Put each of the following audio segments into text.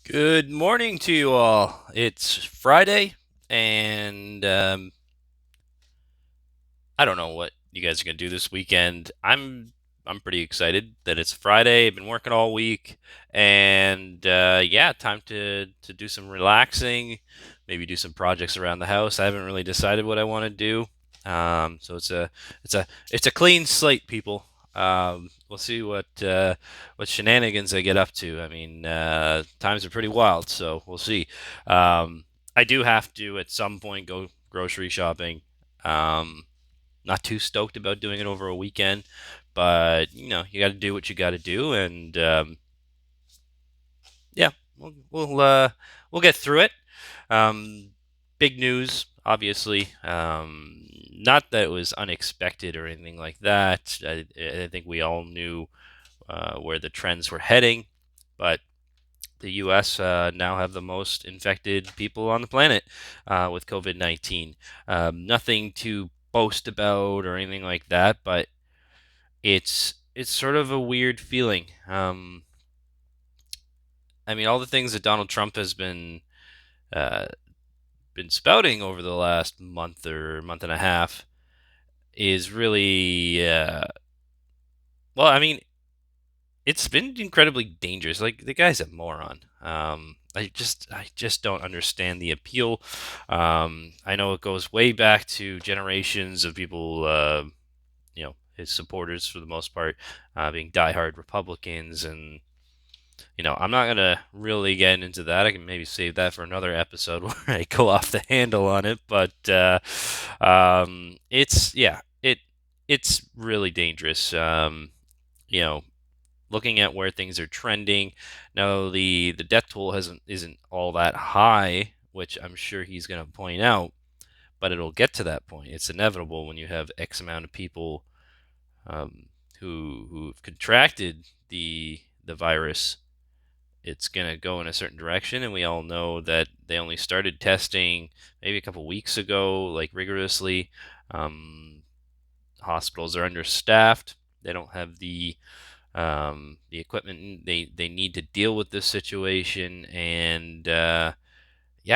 Good morning to you all. It's Friday, and I don't know what you guys are gonna do this weekend. I'm pretty excited that it's Friday. I've been working all week, and yeah, time to do some relaxing, maybe do some projects around the house. I haven't really decided what I want to do. So it's a clean slate, people. We'll see what shenanigans I get up to. I mean, times are pretty wild, so we'll see. I do have to at some point go grocery shopping. Um, Not too stoked about doing it over a weekend, but you got to do what you got to do, and yeah, we'll get through it. Um, Big news, obviously. Not that it was unexpected or anything like that. I think we all knew where the trends were heading, but the U.S. Now have the most infected people on the planet with COVID-19. Nothing to boast about or anything like that, but it's sort of a weird feeling. I mean, all the things that Donald Trump has uh, been spouting over the last month or month and a half is really well. I mean, it's been incredibly dangerous. Like the guy's a moron. I just don't understand the appeal. I know it goes way back to generations of people. His supporters for the most part being diehard Republicans, and I'm not gonna really get into that. I can maybe save that for another episode where I go off the handle on it. But it's yeah, it's really dangerous. You know, Looking at where things are trending now, the death toll isn't all that high, which I'm sure he's gonna point out. But it'll get to that point. It's inevitable when you have X amount of people um, who've contracted the virus. It's going to go in a certain direction, and we all know that they only started testing maybe a couple weeks ago, like rigorously. um, Hospitals are understaffed. They don't have the equipment they need to deal with this situation, and yeah,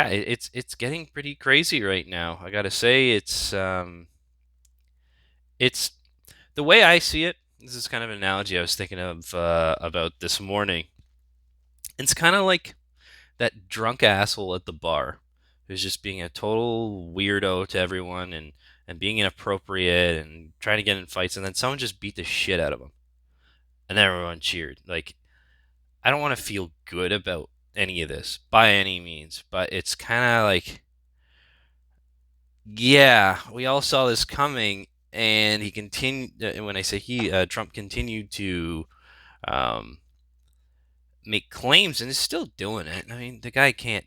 it's getting pretty crazy right now. I gotta say, it's the way I see it. This is kind of an analogy I was thinking of about this morning. It's kind of like that drunk asshole at the bar who's just being a total weirdo to everyone, and being inappropriate and trying to get in fights, and then someone just beat the shit out of him and everyone cheered. Like, I don't want to feel good about any of this by any means, but it's kind of like, yeah, we all saw this coming, and he continued. When I say he, Trump continued to um, make claims and is still doing it. I mean, the guy can't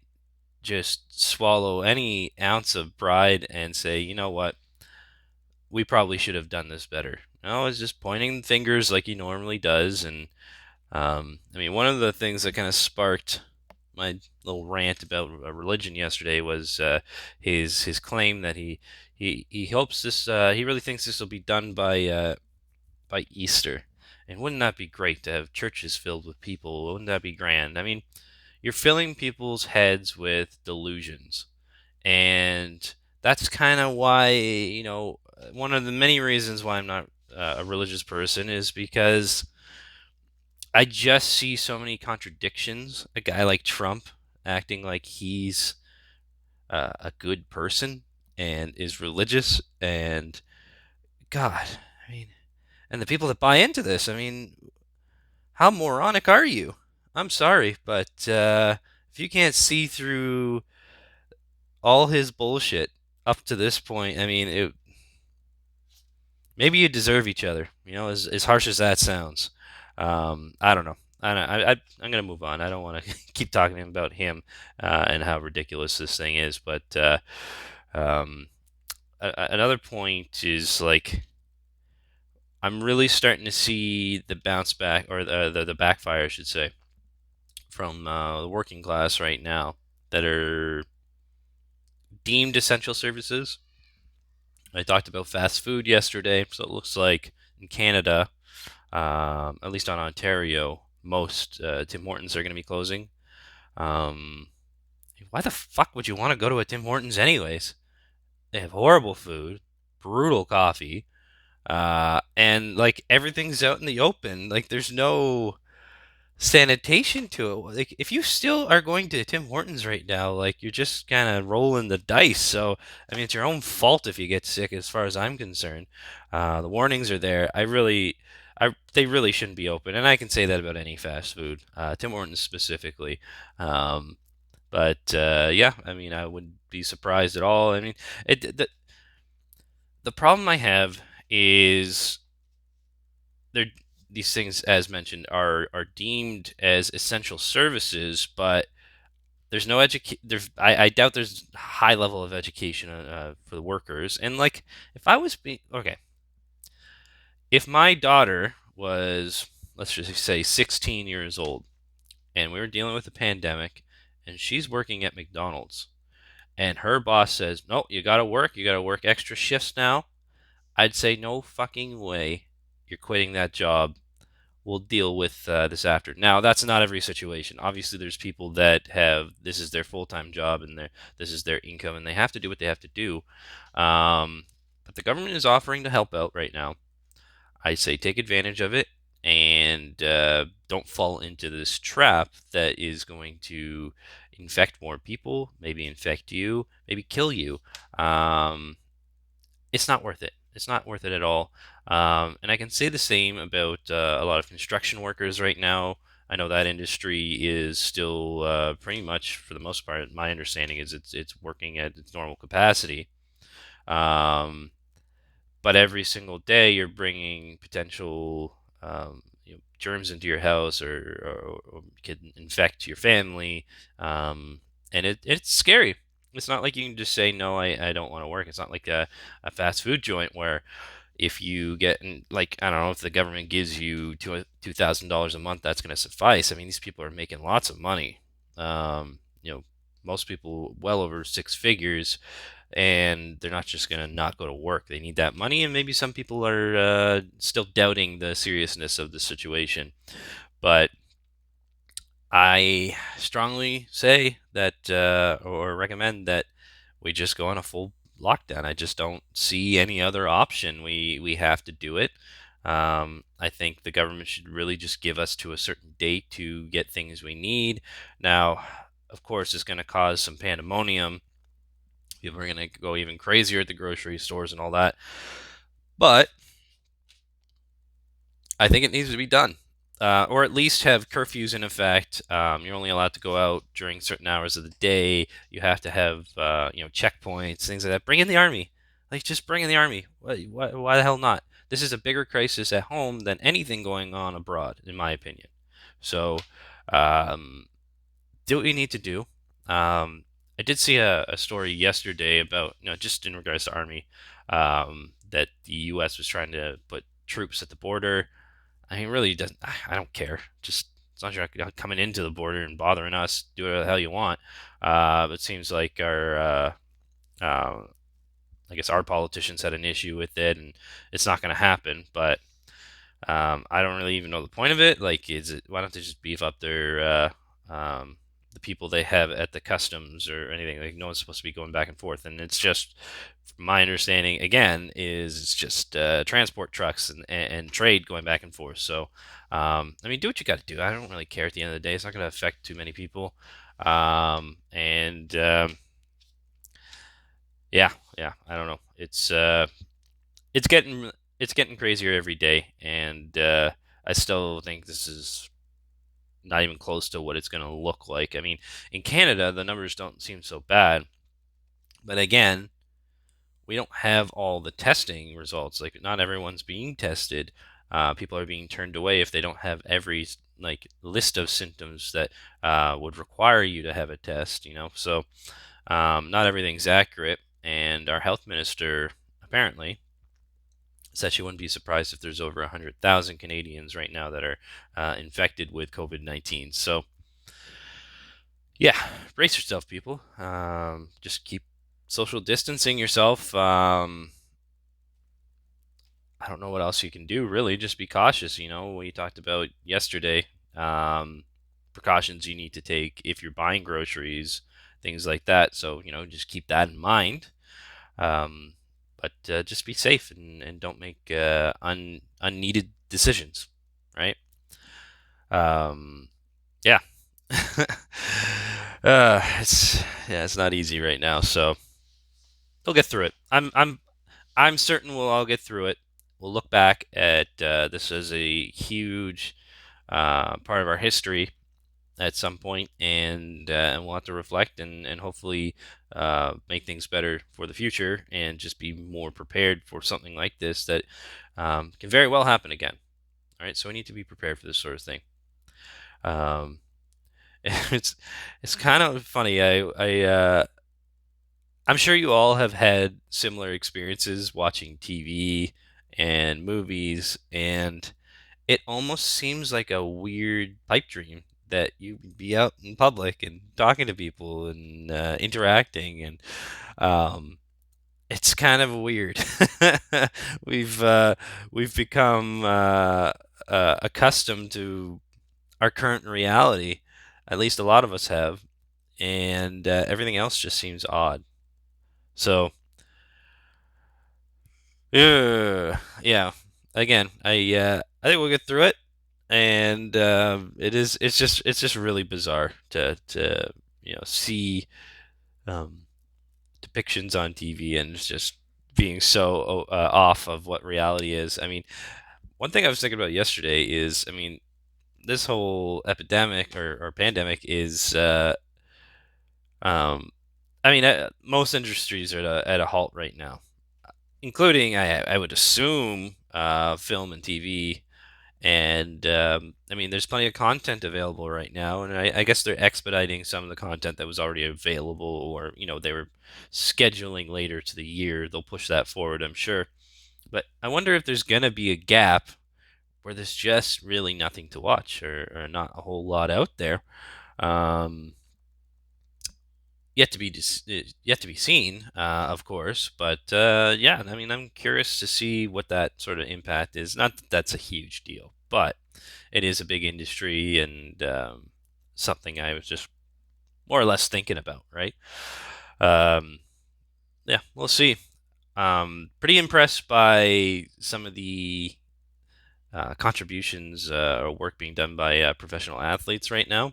just swallow any ounce of pride and say, you know what, we probably should have done this better. No, he's just pointing fingers like he normally does. And I mean, one of the things that kind of sparked my little rant about religion yesterday was his claim that he hopes this he really thinks this will be done by Easter. And wouldn't that be great to have churches filled with people? Wouldn't that be grand? I mean, you're filling people's heads with delusions. And that's kind of why, one of the many reasons why I'm not a religious person is because I just see so many contradictions. A guy like Trump acting like he's a good person and is religious, and God, I mean, and the people that buy into this, I mean, how moronic are you? I'm sorry, but if you can't see through all his bullshit up to this point, I mean, maybe you deserve each other. As harsh as that sounds. I don't know. I'm gonna move on. I don't want to keep talking about him and how ridiculous this thing is. But um, another point is, like, I'm really starting to see the bounce back, or the backfire, I should say, from the working class right now that are deemed essential services. I talked about fast food yesterday, so it looks like in Canada, at least on Ontario, most Tim Hortons are going to be closing. Um, why the fuck would you want to go to a Tim Hortons anyways? They have horrible food, brutal coffee, and like everything's out in the open. Like there's no sanitation to it. Like if you still are going to Tim Hortons right now, like you're just kind of rolling the dice. So I mean, it's your own fault if you get sick, as far as I'm concerned. The warnings are there. They really shouldn't be open, and I can say that about any fast food, Tim Hortons specifically. Um, but yeah, I mean, I wouldn't be surprised at all. I mean, the problem I have is they're these things, as mentioned, are deemed as essential services, but there's no education. I doubt there's high level of education for the workers. And like, if I was okay, if my daughter was, let's just say, 16 years old, and we were dealing with a pandemic, and she's working at McDonald's, and her boss says, "No, you got to work extra shifts now," I'd say, "No fucking way, you're quitting that job. We'll deal with this after." Now, that's not every situation. Obviously, there's people that have this is their full time job and this is their income, and they have to do what they have to do. But the government is offering to help out right now. I say take advantage of it and don't fall into this trap that is going to infect more people, maybe infect you, maybe kill you. Um, it's not worth it. It's not worth it at all. And I can say the same about a lot of construction workers right now. I know that industry is still pretty much, for the most part, my understanding is it's working at its normal capacity. Um, but every single day you're bringing potential germs into your house, or can infect your family, and it's scary. It's not like you can just say no. I don't want to work. It's not like a fast food joint where if you get like I don't know if the government gives you $2,000 a month, that's going to suffice. I mean, these people are making lots of money. Most people well over six figures, and they're not just going to not go to work. They need that money, and maybe some people are still doubting the seriousness of the situation. But I strongly say that, or recommend that we just go on a full lockdown. I just don't see any other option. We have to do it. I think the government should really just give us to a certain date to get things we need. Now, of course, it's going to cause some pandemonium. People are going to go even crazier at the grocery stores and all that. But I think it needs to be done. Or at least have curfews in effect. You're only allowed to go out during certain hours of the day. You have to have checkpoints, things like that. Bring in the army. Like just bring in the army. Why the hell not? This is a bigger crisis at home than anything going on abroad, in my opinion. So um, do what you need to do. I did see a story yesterday about just in regards to army, that the U.S. was trying to put troops at the border. I mean, really doesn't. I don't care. Just as long as you're not coming into the border and bothering us, do whatever the hell you want. It seems like uh, I guess our politicians had an issue with it, and it's not going to happen. But I don't really even know the point of it. Like, is it? Why don't they just beef up the people they have at the customs or anything? Like, no one's supposed to be going back and forth, and it's just, from my understanding, again, is it's just transport trucks and trade going back and forth. So, I mean, do what you got to do. I don't really care at the end of the day. It's not going to affect too many people. And yeah, yeah, I don't know. It's getting it's getting crazier every day, and I still think this is not even close to what it's going to look like. I mean, in Canada, the numbers don't seem so bad, but again, we don't have all the testing results. Like, not everyone's being tested. People are being turned away if they don't have every like list of symptoms that would require you to have a test. So not everything's accurate, and our health minister apparently said she wouldn't be surprised if there's over 100,000 Canadians right now that are infected with COVID-19. So, yeah, brace yourself, people. Just keep social distancing yourself. I don't know what else you can do, really. Just be cautious. We talked about yesterday. precautions you need to take if you're buying groceries, things like that. So, just keep that in mind. Um, but just be safe and don't make unneeded decisions, right? Um, yeah. It's not easy right now, so we'll get through it. I'm certain we'll all get through it. We'll look back at this as a huge part of our history at some point, and we'll have to reflect and hopefully make things better for the future, and just be more prepared for something like this that can very well happen again. All right, so we need to be prepared for this sort of thing. Um, it's it's kind of funny. I'm sure you all have had similar experiences watching TV and movies, and it almost seems like a weird pipe dream that you'd be out in public and talking to people and interacting, and um, it's kind of weird. we've uh, we've become accustomed to our current reality. At least a lot of us have, and everything else just seems odd. So, yeah. Again, I think we'll get through it, and it's just really bizarre to see um, depictions on TV, and it's just being so off of what reality is. I mean, one thing I was thinking about yesterday is, I mean, this whole epidemic or pandemic is, um, I mean, most industries are at a halt right now, including, I would assume, film and TV. And I mean, there's plenty of content available right now, and I guess they're expediting some of the content that was already available, or they were scheduling later to the year. They'll push that forward, I'm sure. But I wonder if there's gonna be a gap where there's just really nothing to watch, or not a whole lot out there. Um, yet to be seen, of course. But yeah, I mean, I'm curious to see what that sort of impact is. Not that that's a huge deal, but it is a big industry, and something I was just more or less thinking about, right? Um, yeah, we'll see. Pretty impressed by some of the contributions or work being done by professional athletes right now.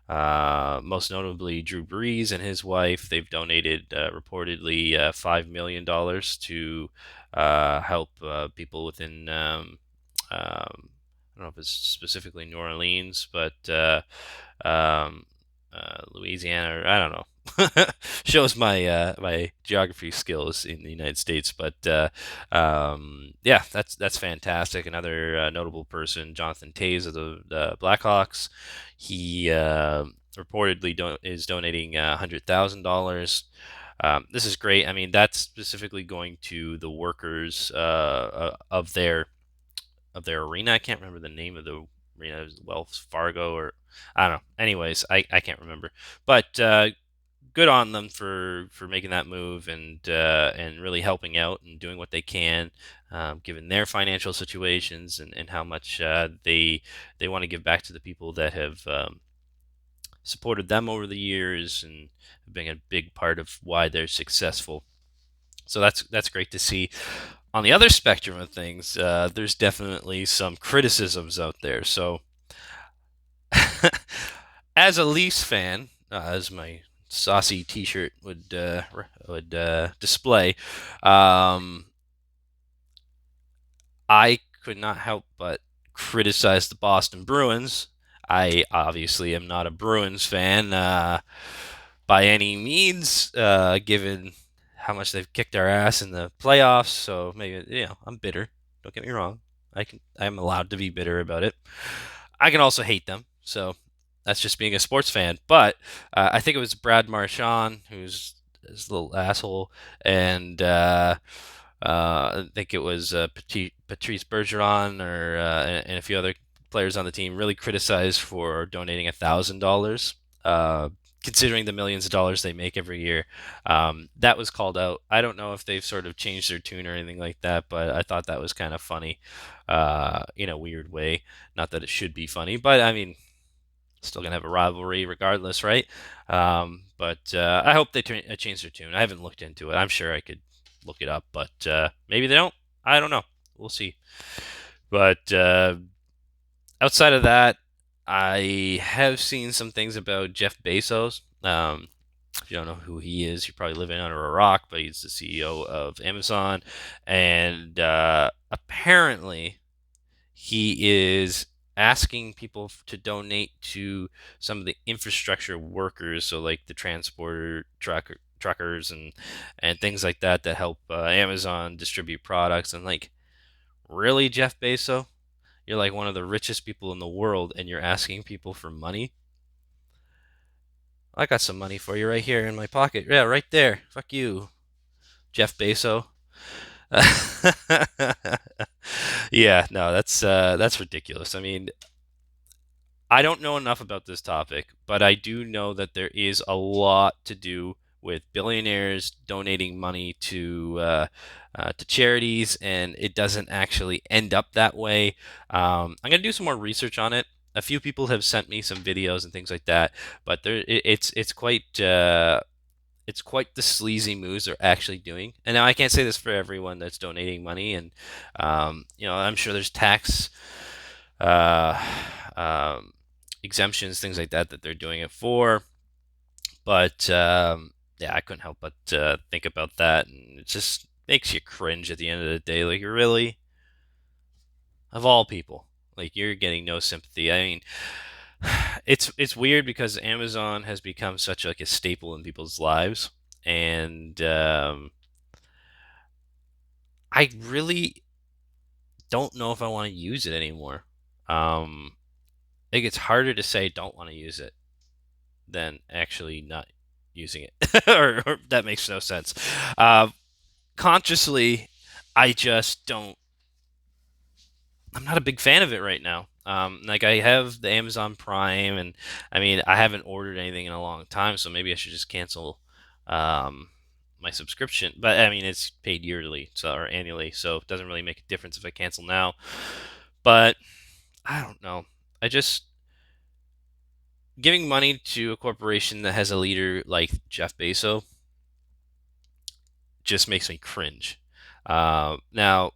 Most notably, Drew Brees and his wife. They've donated reportedly $5 million to help people within, I don't know if it's specifically New Orleans, but um, Louisiana, or I don't know. Shows my geography skills in the United States, but yeah, that's fantastic. Another notable person, Jonathan Tays of the Blackhawks. He reportedly is donating $100,000. This is great. I mean, that's specifically going to the workers of their arena. I can't remember the name of the arena. It was Wells Fargo, or I don't know. Anyways, I can't remember. But good on them for making that move, and really helping out and doing what they can, given their financial situations, and how much they want to give back to the people that have supported them over the years, and being a big part of why they're successful. So that's great to see. On the other spectrum of things, there's definitely some criticisms out there. So, as a Leafs fan, as my saucy T-shirt would display, um, I could not help but criticize the Boston Bruins. I obviously am not a Bruins fan by any means, given how much they've kicked our ass in the playoffs. So maybe I'm bitter. Don't get me wrong. I'm allowed to be bitter about it. I can also hate them. So that's just being a sports fan. But I think it was Brad Marchand, who's this little asshole, and I think it was Patrice Bergeron, and a few other players on the team, really criticized for donating $1,000, considering the millions of dollars they make every year. That was called out. I don't know if they've sort of changed their tune or anything like that, but I thought that was kind of funny, in a weird way. Not that it should be funny, but I mean, Still gonna have a rivalry regardless, right? But I hope they change their tune. I haven't looked into it. I'm sure I could look it up, but maybe they don't. I don't know. We'll see. But outside of that, I have seen some things about Jeff Bezos. If you don't know who he is, you're probably living under a rock, but he's the CEO of Amazon. And apparently, he is asking people to donate to some of the infrastructure workers, so like the truckers and things like that that help Amazon distribute products. And like, really, Jeff Bezos? You're like one of the richest people in the world, and you're asking people for money? I got some money for you right here in my pocket. Yeah, right there. Fuck you, Jeff Bezos. Yeah, no, that's ridiculous. I mean, I don't know enough about this topic, but I do know that there is a lot to do with billionaires donating money to charities, and it doesn't actually end up that way. I'm gonna do some more research on it. A few people have sent me some videos and things like that, but it's quite the sleazy moves they're actually doing. And now I can't say this for everyone that's donating money, and I'm sure there's tax uh, um, exemptions, things like that they're doing it for. But yeah, I couldn't help but think about that, and it just makes you cringe at the end of the day. Like, really, of all people, like you're getting no sympathy. I mean, it's weird because Amazon has become such like a staple in people's lives, and I really don't know if I want to use it anymore. I think it's harder to say don't want to use it than actually not using it, or that makes no sense. Uh, Consciously, I just don't. I'm not a big fan of it right now. Like I have the Amazon Prime, and I mean I haven't ordered anything in a long time, so maybe I should just cancel um, my subscription. But I mean it's paid yearly, so or annually, so it doesn't really make a difference if I cancel now. But I don't know. I just giving money to a corporation that has a leader like Jeff Bezos just makes me cringe. Now,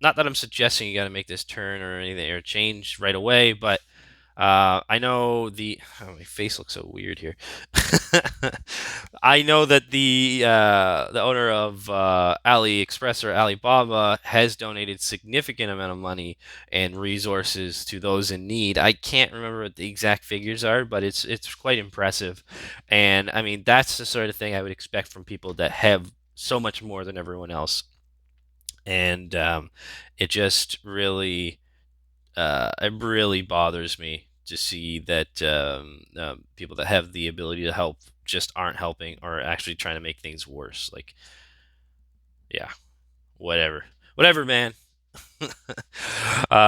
not that I'm suggesting you got to make this turn or anything or change right away, but I know my face looks so weird here. I know that the owner of AliExpress or Alibaba has donated significant amount of money and resources to those in need. I can't remember what the exact figures are, but it's quite impressive. And I mean that's the sort of thing I would expect from people that have so much more than everyone else. And it just really it really bothers me to see that people that have the ability to help just aren't helping or actually trying to make things worse. Like, yeah, whatever, man.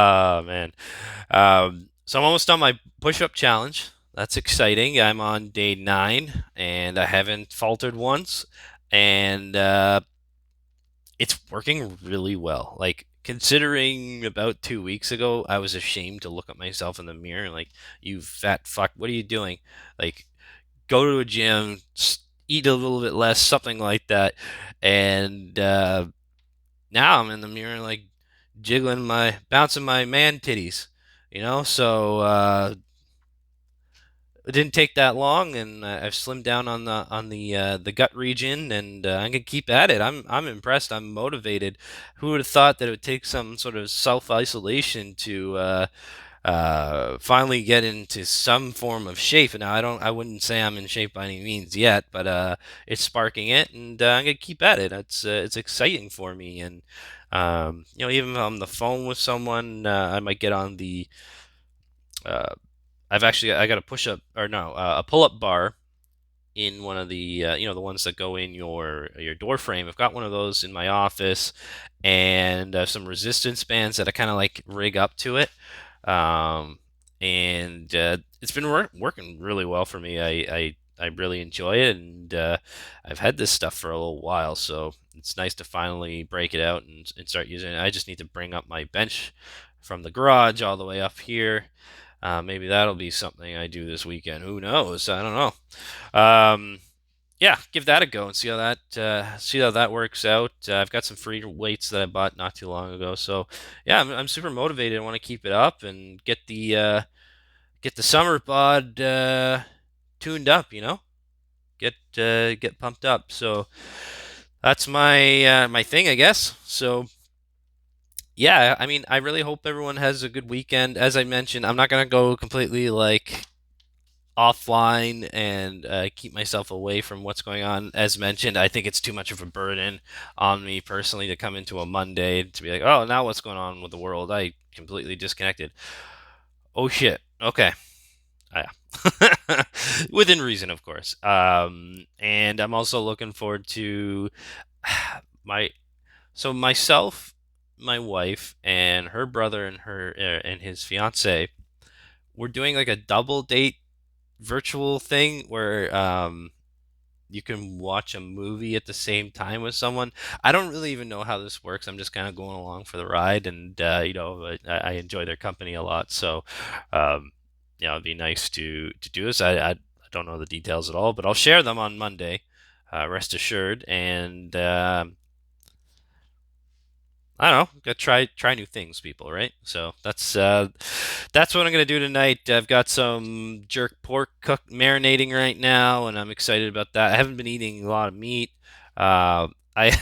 Man. So I'm almost on my push-up challenge. That's exciting. I'm on day 9, and I haven't faltered once, and it's working really well. Like considering about 2 weeks ago, I was ashamed to look at myself in the mirror. Like, you fat fuck, what are you doing? Like, go to a gym, eat a little bit less, something like that. And now I'm in the mirror, like bouncing my man titties. So it didn't take that long, and I've slimmed down on the gut region, and I'm gonna keep at it. I'm impressed. I'm motivated. Who would have thought that it would take some sort of self isolation to finally get into some form of shape? Now I wouldn't say I'm in shape by any means yet, but it's sparking it, and I'm gonna keep at it. It's exciting for me, and even if I'm on the phone with someone, I might get on the uh, I got a push up or no a pull up bar in one of the the ones that go in your door frame. I've got one of those in my office, and some resistance bands that I kind of like rig up to it. Um, and it's been working really well for me. I really enjoy it, and I've had this stuff for a little while, so it's nice to finally break it out and start using it. I just need to bring up my bench from the garage all the way up here. Maybe that'll be something I do this weekend. Who knows? I don't know. Yeah, give that a go and see how that works out. I've got some free weights that I bought not too long ago, so yeah, I'm super motivated. I want to keep it up and get the summer bod tuned up. Get pumped up. So that's my thing, I guess. So yeah, I mean, I really hope everyone has a good weekend. As I mentioned, I'm not gonna go completely like offline and keep myself away from what's going on. As mentioned, I think it's too much of a burden on me personally to come into a Monday to be like, oh, now what's going on with the world? I completely disconnected. Oh shit. Okay. Yeah. Within reason, of course. And I'm also looking forward to my myself, my wife, and her brother and his fiance. We're doing like a double date virtual thing where you can watch a movie at the same time with someone. I don't really even know how this works. I'm just kind of going along for the ride, and I enjoy their company a lot. So, um, it'd be nice to do this. I don't know the details at all, but I'll share them on Monday. Rest assured, and I don't know. Got to try new things, people, right? So that's what I'm gonna do tonight. I've got some jerk pork marinating right now, and I'm excited about that. I haven't been eating a lot of meat. I I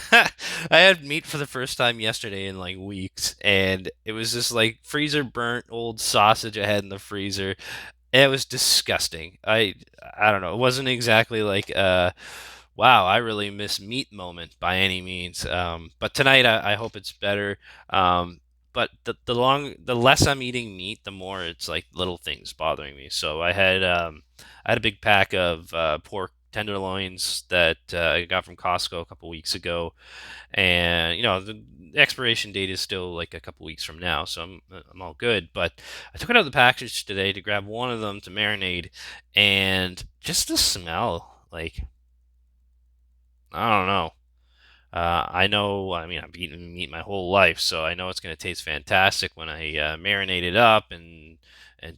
had meat for the first time yesterday in like weeks, and it was just like freezer burnt old sausage I had in the freezer. It was disgusting. I don't know. It wasn't exactly like wow, I really miss meat moment by any means. But tonight I hope it's better. But the less I'm eating meat, the more it's like little things bothering me. So I had a big pack of pork tenderloins that I got from Costco a couple weeks ago, and the expiration date is still like a couple weeks from now, so I'm all good. But I took it out of the package today to grab one of them to marinate, and just the smell, like I don't know. I know. I mean, I've eaten meat my whole life, so I know it's going to taste fantastic when I marinate it up and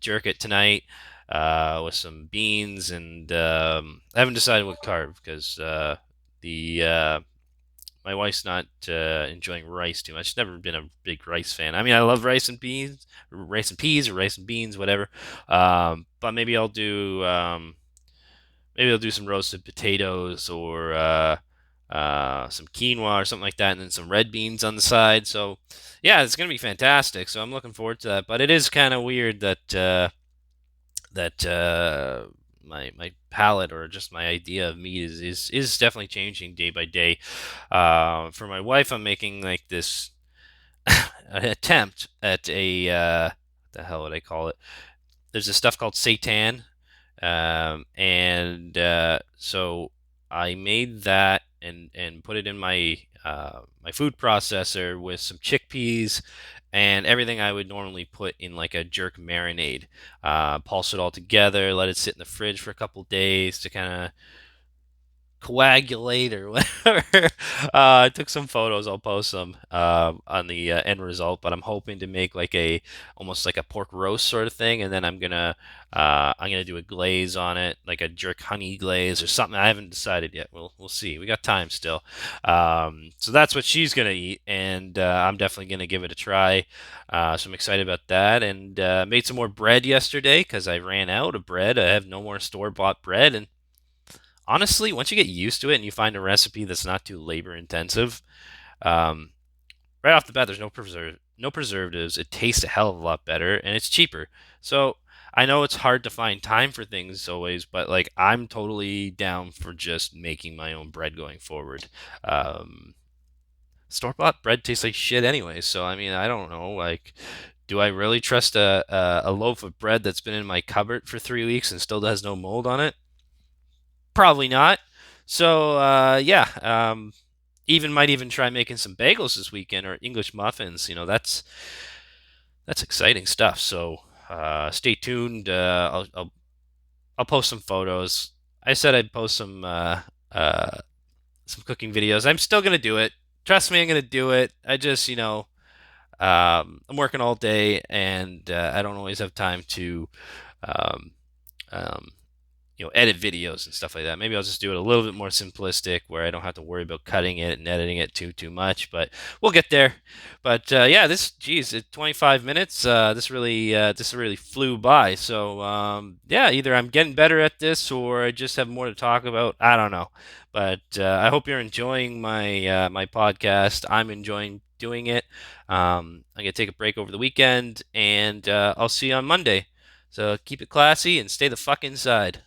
jerk it tonight with some beans. And I haven't decided what carb because the my wife's not enjoying rice too much. She's never been a big rice fan. I mean, I love rice and peas, or rice and beans, whatever. But maybe I'll do some roasted potatoes or some quinoa or something like that, and then some red beans on the side. So, yeah, it's gonna be fantastic. So I'm looking forward to that. But it is kind of weird that my palate or just my idea of meat is definitely changing day by day. For my wife, I'm making like this an attempt at a what the hell would I call it? There's this stuff called seitan, and so I made that and put it in my food processor with some chickpeas and everything I would normally put in like a jerk marinade. Pulse it all together, let it sit in the fridge for a couple days to kind of coagulate or whatever. I took some photos. I'll post them on the end result, but I'm hoping to make like a almost like a pork roast sort of thing, and then I'm gonna do a glaze on it, like a jerk honey glaze or something. I haven't decided yet. We'll see. We got time still. So that's what she's gonna eat, and I'm definitely gonna give it a try. So I'm excited about that, and made some more bread yesterday because I ran out of bread. I have no more store-bought bread, and honestly, once you get used to it and you find a recipe that's not too labor intensive, um, right off the bat, there's no preservatives. It tastes a hell of a lot better, and it's cheaper. So I know it's hard to find time for things always, but like I'm totally down for just making my own bread going forward. Um, Store-bought bread tastes like shit anyway, so I mean, I don't know, like. Do I really trust a loaf of bread that's been in my cupboard for 3 weeks and still has no mold on it? Probably not. So yeah, even might even try making some bagels this weekend or English muffins. That's exciting stuff. So stay tuned. I'll post some photos. I said I'd post some cooking videos. I'm still gonna do it. Trust me, I'm gonna do it. I just I'm working all day, and I don't always have time to um, um, edit videos and stuff like that. Maybe I'll just do it a little bit more simplistic, where I don't have to worry about cutting it and editing it too much. But we'll get there. But yeah, geez, 25 minutes. This really flew by. So yeah, either I'm getting better at this, or I just have more to talk about. I don't know. But I hope you're enjoying my podcast. I'm enjoying doing it. I'm gonna take a break over the weekend, and I'll see you on Monday. So keep it classy and stay the fuck inside.